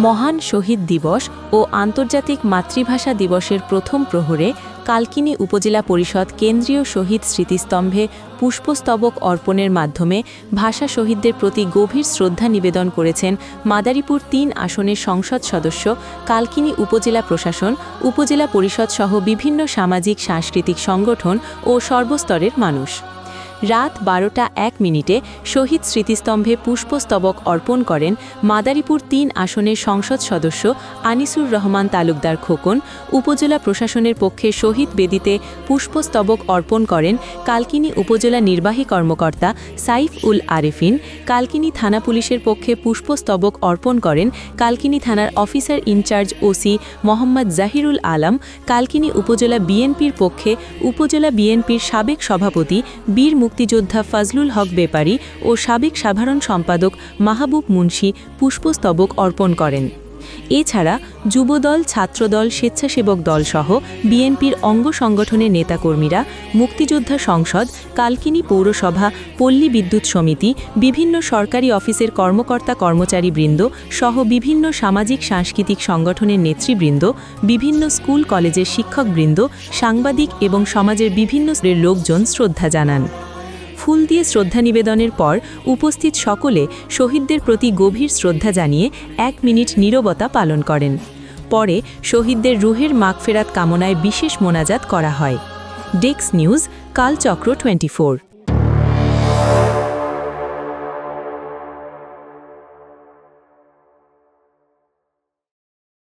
মহান শহীদ দিবস ও আন্তর্জাতিক মাতৃভাষা দিবসের প্রথম প্রহরে কালকিনি উপজেলা পরিষদ কেন্দ্রীয় শহীদ স্মৃতিস্তম্ভে পুষ্পস্তবক অর্পণের মাধ্যমে ভাষা শহীদদের প্রতি গভীর শ্রদ্ধা নিবেদন করেছেন মাদারীপুর ৩ আসনের সংসদ সদস্য, কালকিনি উপজেলা প্রশাসন, উপজেলা পরিষদ সহ বিভিন্ন সামাজিক সাংস্কৃতিক সংগঠন ও সর্বস্তরের মানুষ। রাত 12:01 শহীদ স্মৃতিস্তম্ভে পুষ্পস্তবক অর্পণ করেন মাদারীপুর ৩ আসনের সংসদ সদস্য আনিসুর রহমান তালুকদার খোকন। উপজেলা প্রশাসনের পক্ষে শহীদ বেদিতে পুষ্পস্তবক অর্পণ করেন কালকিনি উপজেলা নির্বাহী কর্মকর্তা সাইফ উল আরেফিন। কালকিনি থানা পুলিশের পক্ষে পুষ্পস্তবক অর্পণ করেন কালকিনি থানার officer in charge OC Mohammad Jahirul Alam. Kalkini উপজেলা বিএনপির পক্ষে উপজেলা বিএনপির সাবেক সভাপতি বীর মুক্তিযোদ্ধা ফজলুল হক বেপারী ও সাবেক সাধারণ সম্পাদক মাহবুব মুন্সি পুষ্পস্তবক অর্পণ করেন। এছাড়া যুবদল, ছাত্রদল, স্বেচ্ছাসেবক দলসহ বিএনপির অঙ্গ সংগঠনের নেতাকর্মীরা, মুক্তিযোদ্ধা সংসদ, কালকিনি পৌরসভা, পল্লী বিদ্যুৎ সমিতি, বিভিন্ন সরকারি অফিসের কর্মকর্তা কর্মচারীবৃন্দ সহ বিভিন্ন সামাজিক সাংস্কৃতিক সংগঠনের নেতৃবৃন্দ, বিভিন্ন স্কুল কলেজের শিক্ষকবৃন্দ, সাংবাদিক এবং সমাজের বিভিন্ন স্তরের লোকজন শ্রদ্ধা জানান। ফুল দিয়ে শ্রদ্ধা নিবেদনের পর উপস্থিত সকলে শহীদদের প্রতি গভীর শ্রদ্ধা জানিয়ে 1 মিনিট নীরবতা পালন করেন। পরে শহীদদের রুহের মাগফেরাত কামনায় বিশেষ মোনাজাত করা হয়। Desk news, Kalchakra 24।